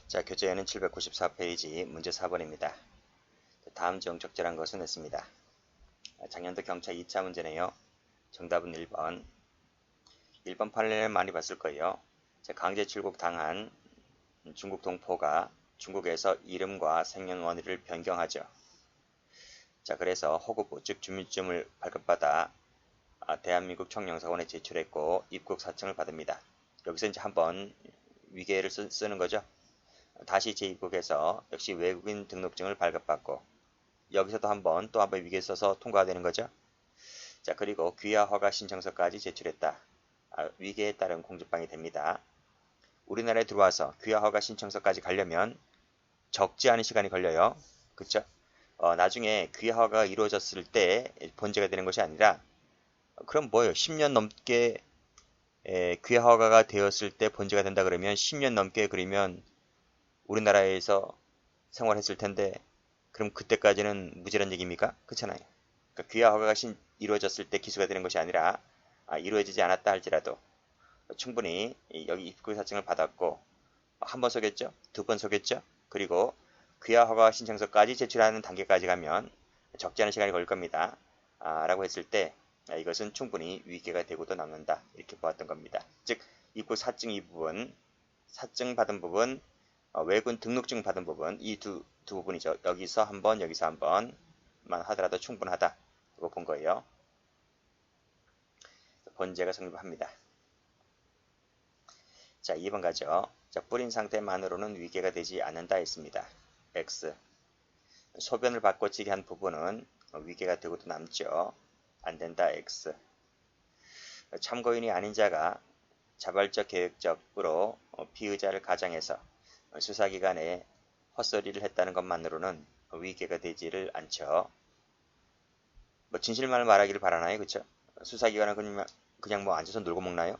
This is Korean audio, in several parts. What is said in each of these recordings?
자, 교재에는 794페이지 문제 4번입니다. 다음 중 적절한 것은 했습니다. 작년도 경차 2차 문제네요. 정답은 1번. 1번 판례를 많이 봤을 거예요. 자, 강제 출국 당한 중국 동포가 중국에서 이름과 생년월일을 변경하죠. 자, 그래서 허구부, 즉 주민증을 발급받아 대한민국 총영사관에 제출했고 입국 사청을 받습니다. 여기서 이제 한번 위계를 쓰는 거죠. 다시 재입국해서 역시 외국인 등록증을 발급받고 여기서도 또 한번 위기에 써서 통과가 되는 거죠. 자, 그리고 귀화 허가 신청서까지 제출했다. 위계에 따른 공직방이 됩니다. 우리나라에 들어와서 귀화 허가 신청서까지 가려면 적지 않은 시간이 걸려요. 그쵸? 나중에 귀화 허가가 이루어졌을 때 번제가 되는 것이 아니라 그럼 뭐예요? 10년 넘게 귀화 허가가 되었을 때 번제가 된다 그러면 10년 넘게 그러면 우리나라에서 생활했을 텐데 그럼 그때까지는 무죄란 얘기입니까? 그렇잖아요. 그러니까 귀화 허가가 이루어졌을 때 기수가 되는 것이 아니라 이루어지지 않았다 할지라도 충분히 여기 입국 사증을 받았고 한 번 속였죠? 두 번 속였죠? 그리고 귀화 허가 신청서까지 제출하는 단계까지 가면 적지 않은 시간이 걸릴 겁니다. 라고 했을 때 이것은 충분히 위계가 되고도 남는다. 이렇게 보았던 겁니다. 즉 입국 사증 이 부분, 사증 받은 부분, 외군 등록증 받은 부분 이 두 부분이죠. 여기서 한 번, 여기서 한 번만 하더라도 충분하다. 이거 본 거예요. 번제가 성립합니다. 자, 2번 가죠. 자, 뿌린 상태만으로는 위계가 되지 않는다 했습니다. X. 소변을 바꿔치기 한 부분은 위계가 되고도 남죠. 안 된다. X. 참고인이 아닌 자가 자발적 계획적으로 피의자를 가장해서 수사기관에 헛소리를 했다는 것만으로는 위계가 되지를 않죠. 뭐 진실만을 말하기를 바라나요? 그쵸? 수사기관은 그냥 뭐 앉아서 놀고 먹나요?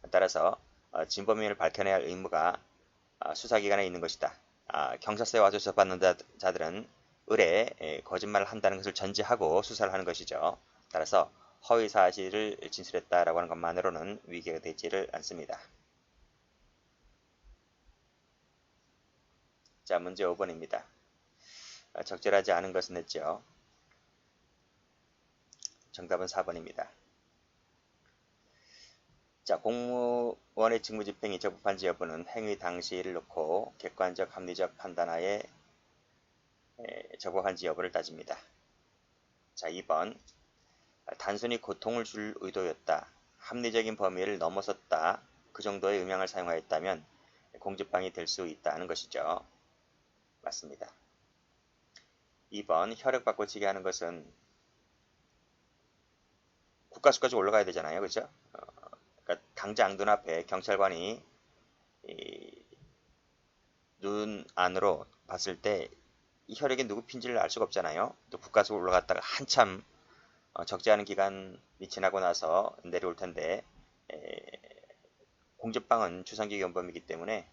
따라서 진범인을 밝혀내야 할 의무가 수사기관에 있는 것이다. 경찰서에 와서 수사받는 자들은 의뢰 거짓말을 한다는 것을 전제하고 수사를 하는 것이죠. 따라서 허위사실을 진술했다라고 하는 것만으로는 위계가 되지를 않습니다. 자, 문제 5번입니다. 적절하지 않은 것은 했죠. 정답은 4번입니다. 자, 공무원의 직무집행이 적법한지 여부는 행위 당시를 놓고 객관적 합리적 판단하에 적법한지 여부를 따집니다. 자, 2번. 단순히 고통을 줄 의도였다. 합리적인 범위를 넘어섰다. 그 정도의 음향을 사용하였다면 공직방이 될 수 있다는 것이죠. 맞습니다. 2번. 혈액 바꿔치기 하는 것은 국가수까지 올라가야 되잖아요. 그죠? 그러니까 당장 눈앞에 경찰관이 눈 안으로 봤을 때 이 혈액이 누구 핀지를 알 수가 없잖아요. 또 국가수 올라갔다가 한참 적지 않은 기간이 지나고 나서 내려올 텐데 공직방은 주상기 견범이기 때문에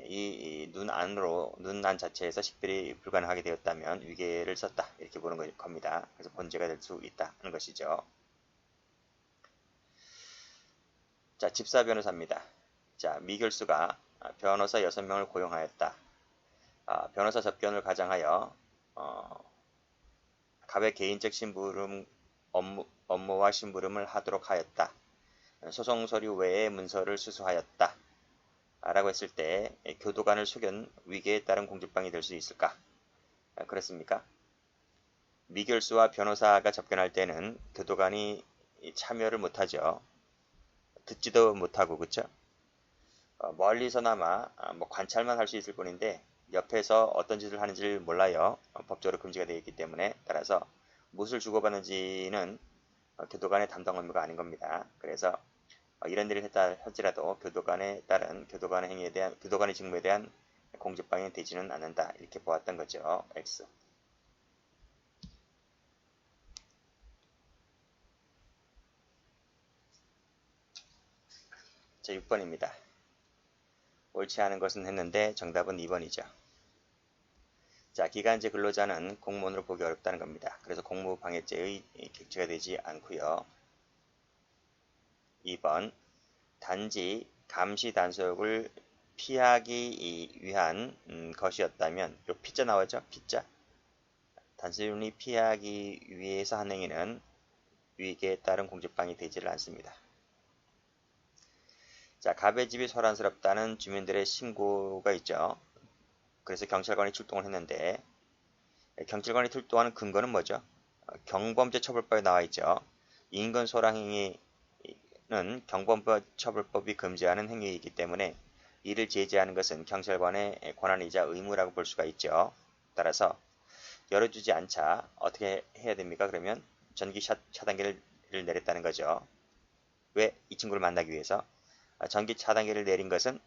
이 눈 안으로 눈 안 자체에서 식별이 불가능하게 되었다면 위계를 썼다 이렇게 보는 겁니다. 그래서 번제가 될 수 있다는 것이죠. 자, 집사 변호사입니다. 자, 미결수가 변호사 6명을 고용하였다. 변호사 접견을 가장하여 갑의 개인적 심부름 업무와 심부름을 하도록 하였다. 소송 서류 외의 문서를 수수하였다. 라고 했을 때 교도관을 속인 위계에 따른 공직방이 될 수 있을까? 그렇습니까? 미결수와 변호사가 접견할 때는 교도관이 참여를 못하죠. 듣지도 못하고 그쵸? 멀리서나마 뭐 관찰만 할 수 있을 뿐인데 옆에서 어떤 짓을 하는지를 몰라요. 법적으로 금지가 되어 있기 때문에 따라서 무엇을 주고받는지는 교도관의 담당 업무가 아닌 겁니다. 그래서 이런 일을 했다 할지라도 교도관에 따른 교도관의 행위에 대한 교도관의 직무에 대한 공직방해는 되지는 않는다. 이렇게 보았던 거죠. X. 자, 6번입니다. 옳지 않은 것은 했는데 정답은 2번이죠. 자, 기간제 근로자는 공무원으로 보기 어렵다는 겁니다. 그래서 공무방해죄의 객체가 되지 않고요. 2번. 단지 감시 단속을 피하기 위한 것이었다면 요 피자 나오죠? 피자. 단순히 피하기 위해서 한 행위는 위기에 따른 공직방해 되지를 않습니다. 자, 갑의 집이 소란스럽다는 주민들의 신고가 있죠. 그래서 경찰관이 출동을 했는데 경찰관이 출동하는 근거는 뭐죠? 경범죄 처벌법에 나와 있죠. 인근 소란 행위는 경범죄 처벌법이 금지하는 행위이기 때문에 이를 제지하는 것은 경찰관의 권한이자 의무라고 볼 수가 있죠. 따라서 열어주지 않자 어떻게 해야 됩니까? 그러면 전기 차단기를 내렸다는 거죠. 왜? 이 친구를 만나기 위해서. 전기 차단기를 내린 것은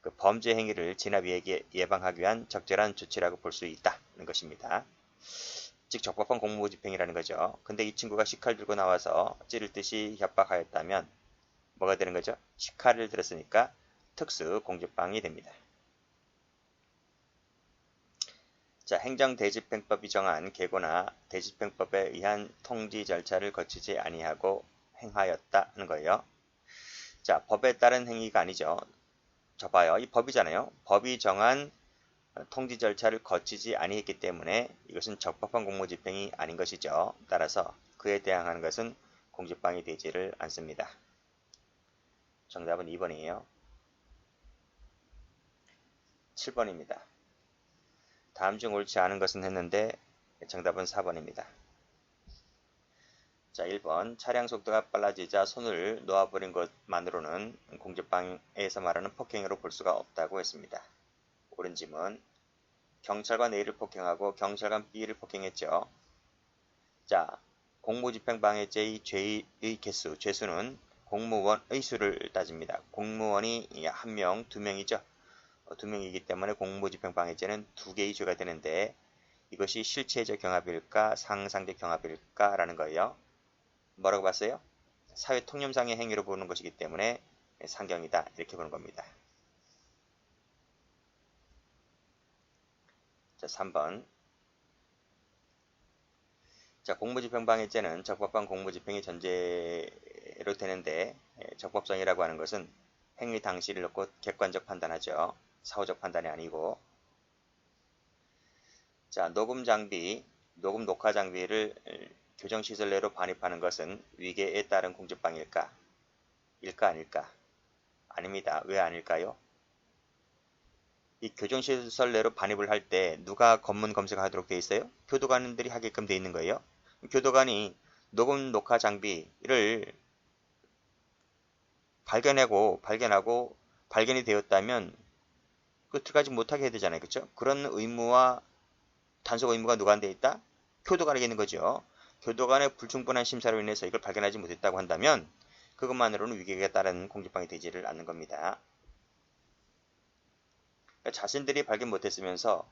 그 범죄 행위를 진압 예방하기 위한 적절한 조치라고 볼 수 있다는 것입니다. 즉 적법한 공무집행이라는 거죠. 근데 이 친구가 식칼 들고 나와서 찌를 듯이 협박하였다면 뭐가 되는 거죠? 식칼을 들었으니까 특수 공직방해이 됩니다. 자, 행정대집행법이 정한 계고나 대집행법에 의한 통지 절차를 거치지 아니하고 행하였다 하는 거예요. 자, 법에 따른 행위가 아니죠. 저 봐요. 이 법이잖아요. 법이 정한 통지 절차를 거치지 아니했기 때문에 이것은 적법한 공무집행이 아닌 것이죠. 따라서 그에 대항하는 것은 공직방해 되지를 않습니다. 정답은 2번이에요. 7번입니다. 다음 중 옳지 않은 것은 했는데 정답은 4번입니다. 자, 1번 차량 속도가 빨라지자 손을 놓아버린 것만으로는 공직방해에서 말하는 폭행으로 볼 수가 없다고 했습니다. 옳은 짐은 경찰관 A를 폭행하고 경찰관 B를 폭행했죠. 자, 공무집행방해죄의 죄의 개수, 죄수는 공무원의 수를 따집니다. 공무원이 1명, 2명이죠. 2명이기 때문에 공무집행방해죄는 2개의 죄가 되는데 이것이 실체적 경합일까 상상적 경합일까 라는 거예요. 뭐라고 봤어요? 사회 통념상의 행위로 보는 것이기 때문에 상경이다 이렇게 보는 겁니다. 자, 3번. 자, 공무집행방해죄는 적법한 공무집행이 전제로 되는데 적법성이라고 하는 것은 행위 당시를 놓고 객관적 판단하죠. 사후적 판단이 아니고. 자, 녹음 녹화 장비를 교정시설 내로 반입하는 것은 위계에 따른 공직방해일까? 일까 아닐까? 아닙니다. 왜 아닐까요? 이 교정시설 내로 반입을 할 때 누가 검문 검색하도록 되어 있어요? 교도관들이 하게끔 되어 있는 거예요. 교도관이 녹음 녹화 장비를 발견하고 발견이 되었다면 그 들어가지 못하게 해야 되잖아요. 그렇죠? 그런 의무와 단속 의무가 누구한테 있다? 교도관에게 있는 거죠. 교도관의 불충분한 심사로 인해서 이걸 발견하지 못했다고 한다면 그것만으로는 위계에 따른 공직방해 되지를 않는 겁니다. 그러니까 자신들이 발견 못했으면서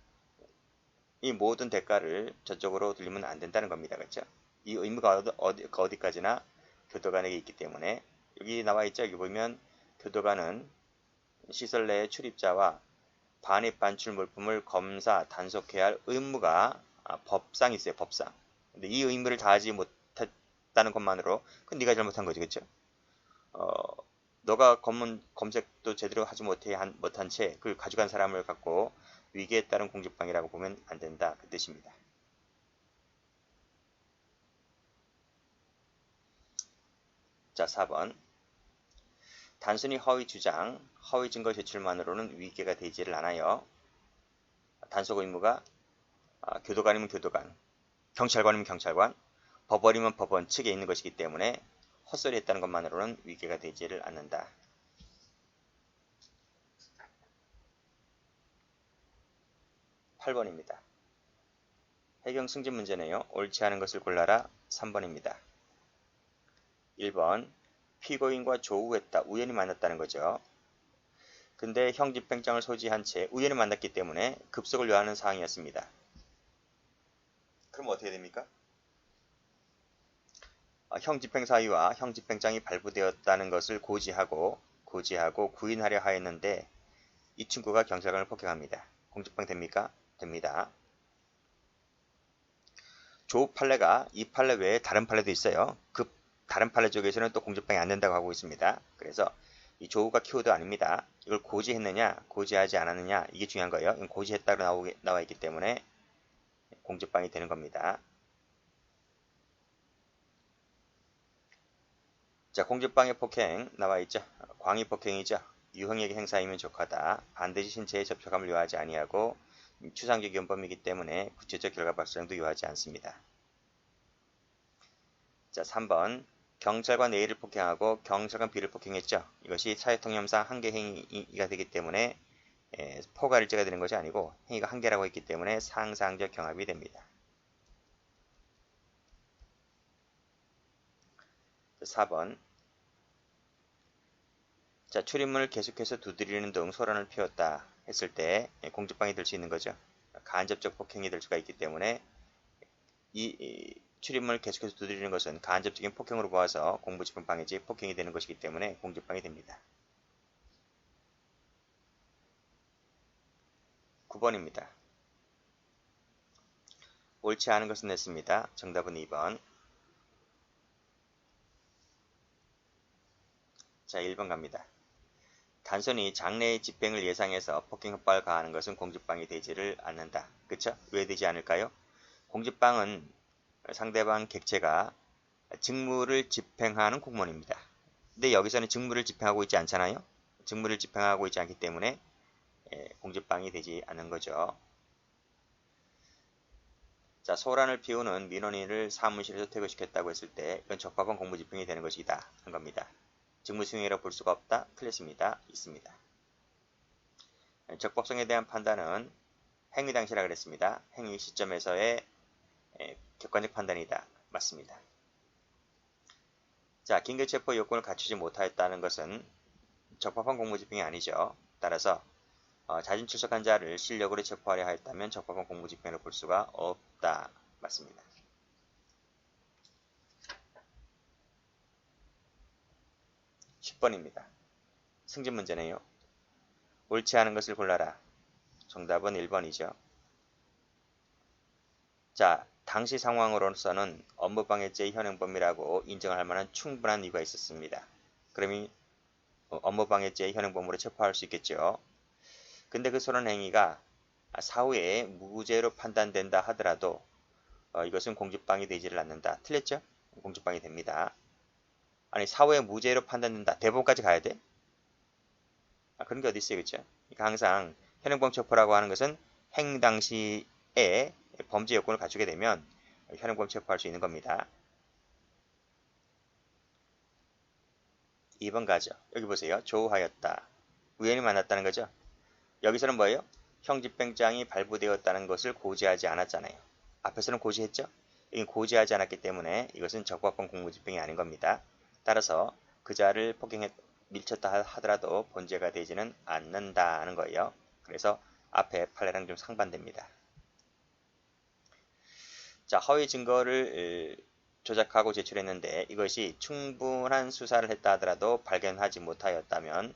이 모든 대가를 저쪽으로 돌리면 안 된다는 겁니다. 그렇죠? 이 의무가 어디까지나 교도관에게 있기 때문에 여기 나와 있죠. 여기 보면 교도관은 시설 내의 출입자와 반입 반출 물품을 검사 단속해야 할 의무가 법상 있어요. 법상. 근데 이 의무를 다하지 못했다는 것만으로 그건 네가 잘못한 거지. 그렇죠? 너가 검문 검색도 제대로 하지 못한 채 그걸 가져간 사람을 갖고 위기에 따른 공직방해라고 보면 안 된다. 그 뜻입니다. 자, 4번. 단순히 허위 주장, 허위 증거 제출만으로는 위계가 되지를 않아요. 단속 의무가 교도관이면 교도관, 경찰관이면 경찰관, 법원이면 법원 측에 있는 것이기 때문에 헛소리 했다는 것만으로는 위계가 되지를 않는다. 8번입니다. 해경 승진 문제네요. 옳지 않은 것을 골라라. 3번입니다. 1번. 피고인과 조우했다. 우연히 만났다는 거죠. 근데 형집행장을 소지한 채 우연히 만났기 때문에 급속을 요하는 사항이었습니다. 그럼 어떻게 됩니까? 형집행사위와 형집행장이 발부되었다는 것을 고지하고 구인하려 하였는데 이 친구가 경찰관을 폭행합니다. 공직방해 됩니까? 됩니다. 조 판례가 이 판례 외에 다른 판례도 있어요. 그 다른 판례 쪽에서는 또 공직방해 안 된다고 하고 있습니다. 그래서 이 조우가 키워드 아닙니다. 이걸 고지했느냐, 고지하지 않았느냐, 이게 중요한 거예요. 이건 고지했다고 나와 있기 때문에 공지방이 되는 겁니다. 자, 공지방의 폭행 나와 있죠. 광의 폭행이죠. 유형에게 행사이면 족하다. 반드시 신체에 접촉함을 요하지 아니하고 추상적 위헌범이기 때문에 구체적 결과 발생도 요하지 않습니다. 자, 3번. 경찰관 A를 폭행하고 경찰관 B를 폭행했죠. 이것이 사회통념상 한계 행위가 되기 때문에 포괄일제가 되는 것이 아니고 행위가 한계라고 했기 때문에 상상적 경합이 됩니다. 4번. 자, 출입문을 계속해서 두드리는 등 소란을 피웠다 했을 때 공직방이 될 수 있는 거죠. 간접적 폭행이 될 수가 있기 때문에 이 출입문을 계속해서 두드리는 것은 간접적인 폭행으로 보아서 공무집행 방해지 폭행이 되는 것이기 때문에 공직방이 됩니다. 9번입니다. 옳지 않은 것은 냈습니다. 정답은 2번. 자, 1번 갑니다. 단순히 장래의 집행을 예상해서 폭행 협박을 가하는 것은 공직방이 되지를 않는다. 그쵸? 왜 되지 않을까요? 공직방은 상대방 객체가 직무를 집행하는 공무원입니다. 근데 여기서는 직무를 집행하고 있지 않잖아요. 직무를 집행하고 있지 않기 때문에 공직방이 되지 않는 거죠. 자, 소란을 피우는 민원인을 사무실에서 퇴거시켰다고 했을 때 이건 적법한 공무집행이 되는 것이다 한 겁니다. 직무수행이라고 볼 수가 없다. 틀렸습니다. 있습니다. 적법성에 대한 판단은 행위 당시라 그랬습니다. 행위 시점에서의 객관적 판단이다. 맞습니다. 자, 긴급체포 요건을 갖추지 못하였다는 것은 적법한 공무집행이 아니죠. 따라서 자진 출석한 자를 실력으로 체포하려 하였다면 적법한 공무집행으로 볼 수가 없다. 맞습니다. 10번입니다. 승진 문제네요. 옳지 않은 것을 골라라. 정답은 1번이죠. 자, 당시 상황으로서는 업무방해죄의 현행범이라고 인정할 만한 충분한 이유가 있었습니다. 그러면 업무방해죄의 현행범으로 체포할 수 있겠죠. 근데 그 소란 행위가 사후에 무죄로 판단된다 하더라도 이것은 공직방이 되지를 않는다. 틀렸죠? 공직방이 됩니다. 아니, 사후에 무죄로 판단된다. 대법원까지 가야 돼? 그런 게 어디 있어요, 그렇죠? 그러니까 항상 현행범 체포라고 하는 것은 행위 당시에 범죄 요건을 갖추게 되면 현행범 체포할 수 있는 겁니다. 2번 가죠. 여기 보세요. 조우하였다. 우연히 만났다는 거죠. 여기서는 뭐예요? 형집행장이 발부되었다는 것을 고지하지 않았잖아요. 앞에서는 고지했죠? 여기 고지하지 않았기 때문에 이것은 적법한 공무집행이 아닌 겁니다. 따라서 그자를 폭행해 밀쳤다 하더라도 본죄가 되지는 않는다는 거예요. 그래서 앞에 판례랑 좀 상반됩니다. 자, 허위 증거를 조작하고 제출했는데 이것이 충분한 수사를 했다 하더라도 발견하지 못하였다면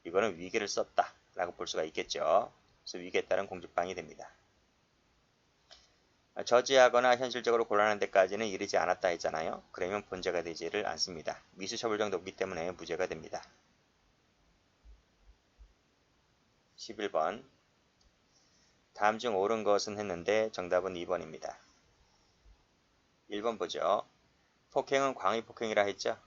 이거는 위계를 썼다 라고 볼 수가 있겠죠. 그래서 위계에 따른 공직방이 됩니다. 저지하거나 현실적으로 곤란한 데까지는 이르지 않았다 했잖아요. 그러면 본죄가 되지를 않습니다. 미수처벌 정도 없기 때문에 무죄가 됩니다. 11번. 다음 중 옳은 것은 했는데 정답은 2번입니다. 1번 보죠. 폭행은 광의 폭행이라 했죠.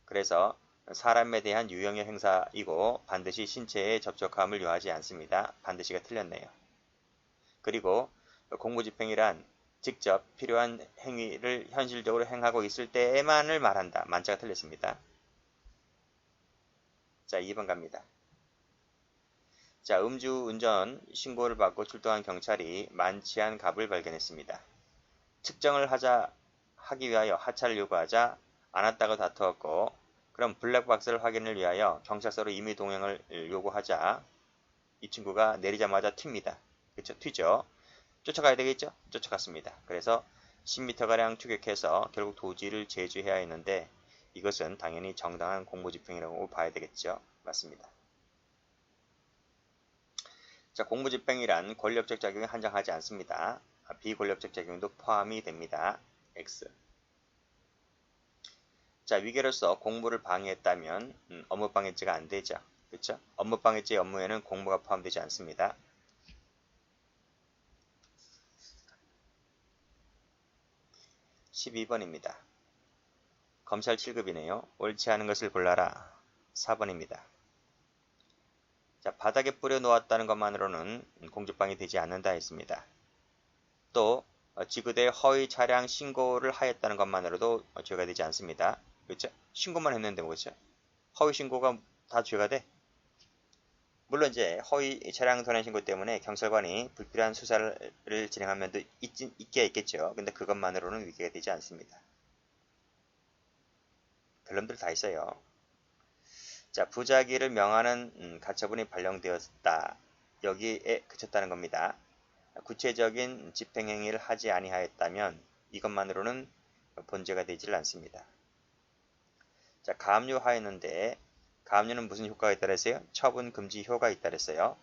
그래서 사람에 대한 유형의 행사이고 반드시 신체에 접촉함을 요하지 않습니다. 반드시가 틀렸네요. 그리고 공무집행이란 직접 필요한 행위를 현실적으로 행하고 있을 때만을 말한다. 만자가 틀렸습니다. 자, 2번 갑니다. 자, 음주운전 신고를 받고 출동한 경찰이 만취한 갑을 발견했습니다. 측정을 하기 위하여 하차를 요구하자 안 왔다고 다투었고, 그럼 블랙박스를 확인을 위하여 경찰서로 임의 동행을 요구하자 이 친구가 내리자마자 튑니다. 그쵸? 튀죠? 쫓아가야 되겠죠? 쫓아갔습니다. 그래서 10m가량 추격해서 결국 도지를 제주해야 했는데 이것은 당연히 정당한 공무집행이라고 봐야 되겠죠? 맞습니다. 자, 공무집행이란 권력적 작용에 한정하지 않습니다. 비권력적 작용도 포함이 됩니다. X. 자, 위계로서 공무를 방해했다면 업무방해죄가 안 되죠. 그렇죠? 업무방해죄 업무에는 공무가 포함되지 않습니다. 12번입니다. 검찰 7급이네요. 옳지 않은 것을 골라라. 4번입니다. 자, 바닥에 뿌려 놓았다는 것만으로는 공직방해 되지 않는다 했습니다. 또 지구대 허위 차량 신고를 하였다는 것만으로도 죄가 되지 않습니다. 그렇죠? 신고만 했는데 뭐죠? 허위 신고가 다 죄가 돼? 물론 이제 허위 차량 도난 신고 때문에 경찰관이 불필요한 수사를 진행한 면도 있게 있겠죠. 근데 그것만으로는 위계가 되지 않습니다. 결론들 다 있어요. 자, 부작위를 명하는 가처분이 발령되었다. 여기에 그쳤다는 겁니다. 구체적인 집행행위를 하지 아니하였다면 이것만으로는 본죄가 되질 않습니다. 자, 가압류하였는데 가압류는 무슨 효과가 있다 그랬어요? 처분 금지 효과가 있다 그랬어요.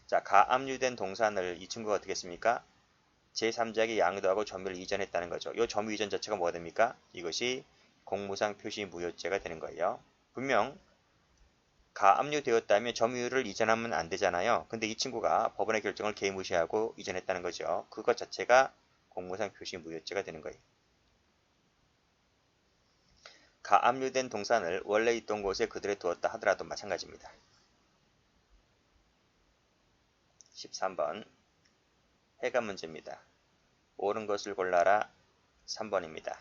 자, 가압류된 동산을 이 친구가 어떻게 했습니까? 제3자에게 양도하고 점유를 이전했다는 거죠. 이 점유 이전 자체가 뭐가 됩니까? 이것이 공무상 표시 무효죄가 되는 거예요. 분명 가압류되었다면 점유를 이전하면 안 되잖아요. 근데 이 친구가 법원의 결정을 개무시하고 이전했다는 거죠. 그것 자체가 공무상 표시 무효죄가 되는 거예요. 가압류된 동산을 원래 있던 곳에 그대로 두었다 하더라도 마찬가지입니다. 13번 해가 문제입니다. 옳은 것을 골라라. 3번입니다.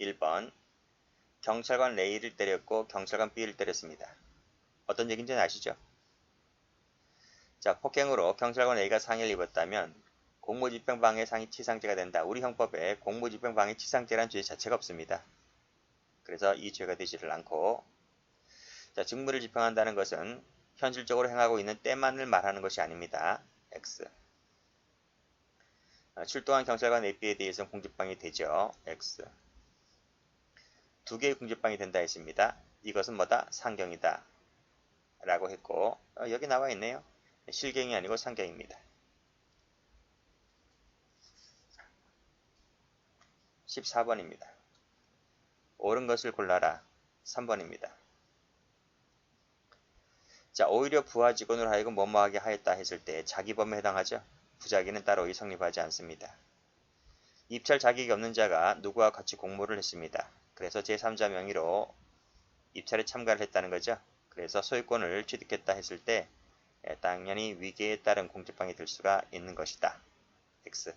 1번 경찰관 A를 때렸고 경찰관 B를 때렸습니다. 어떤 얘기인지 아시죠? 자, 폭행으로 경찰관 A가 상해를 입었다면 공무집행방해 치상죄가 된다. 우리 형법에 공무집행방해 치상죄라는 죄 자체가 없습니다. 그래서 이 죄가 되지를 않고, 자, 직무를 집행한다는 것은 현실적으로 행하고 있는 때만을 말하는 것이 아닙니다. X. 출동한 경찰관 AB에 대해서는 공직방해 되죠. X. 두 개의 공직방해 된다 했습니다. 이것은 뭐다? 상경이다. 라고 했고, 여기 나와 있네요. 실경이 아니고 상경입니다. 14번입니다. 옳은 것을 골라라. 3번입니다. 자, 오히려 부하 직원으로 하여금 뭐뭐하게 하였다 했을 때 자기범에 해당하죠. 부작위는 따로 성립하지 않습니다. 입찰 자격이 없는 자가 누구와 같이 공모를 했습니다. 그래서 제3자 명의로 입찰에 참가를 했다는 거죠. 그래서 소유권을 취득했다 했을 때 당연히 위계에 따른 공직방해 될 수가 있는 것이다. X.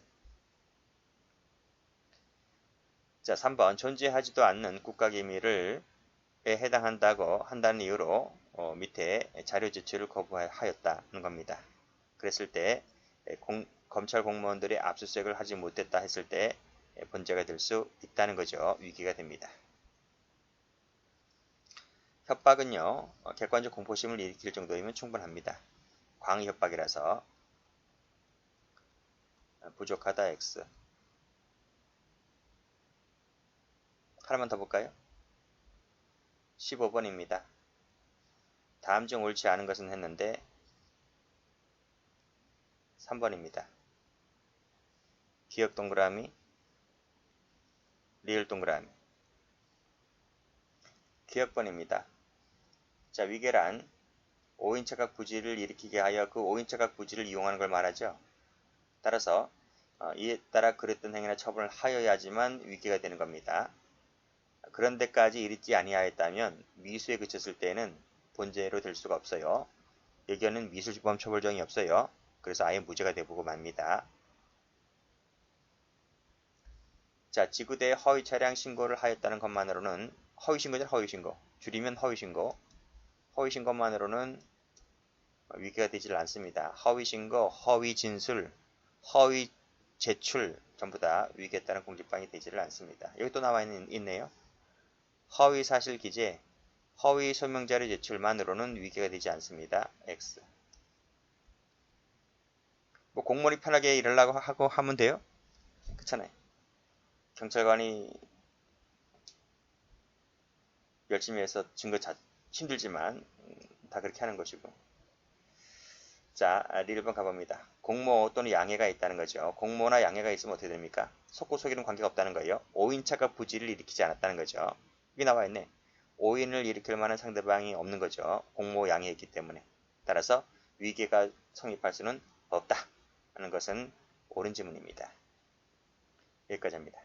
자, 3번 존재하지도 않는 국가기밀에 해당한다고 한다는 이유로 밑에 자료 제출을 거부하였다는 겁니다. 그랬을 때 검찰 공무원들이 압수수색을 하지 못했다 했을 때 본죄가 될 수 있다는 거죠. 위기가 됩니다. 협박은요, 객관적 공포심을 일으킬 정도이면 충분합니다. 광의 협박이라서 부족하다 X. 하나만 더 볼까요? 15번입니다. 다음 중 옳지 않은 것은 했는데 3번입니다. 기억 동그라미, 리을 동그라미. 기억번입니다. 자, 위계란 5인차각 부지를 일으키게 하여 그 5인차각 부지를 이용하는 걸 말하죠. 따라서 이에 따라 그랬던 행위나 처분을 하여야지만 위계가 되는 겁니다. 그런 데까지 이르지 아니하였다면 미수에 그쳤을 때는 본죄로 될 수가 없어요. 여기에는 미술주범 처벌정이 없어요. 그래서 아예 무죄가 되고 맙니다. 자, 지구대에 허위 차량 신고를 하였다는 것만으로는 허위신고죠. 허위신고. 줄이면 허위신고. 허위신고만으로는 위계가 되질 않습니다. 허위신고, 허위진술, 허위 제출 전부 다 위계에 따른 공직방해 되지를 않습니다. 여기 또 나와 있네요. 허위사실 기재, 허위 소명자료 제출만으로는 위계가 되지 않습니다. X. 뭐 공무원이 편하게 일하려고 하고 하면 돼요? 그렇잖아요. 경찰관이 열심히 해서 증거 힘들지만 다 그렇게 하는 것이고. 자, 1번 가봅니다. 공모 또는 양해가 있다는 거죠. 공모나 양해가 있으면 어떻게 됩니까? 속고 속이는 관계가 없다는 거예요. 오인차가 부지를 일으키지 않았다는 거죠. 여기 나와 있네. 오인을 일으킬 만한 상대방이 없는 거죠. 공모 양해가 있기 때문에. 따라서 위계가 성립할 수는 없다 하는 것은 옳은 지문입니다. 여기까지 합니다.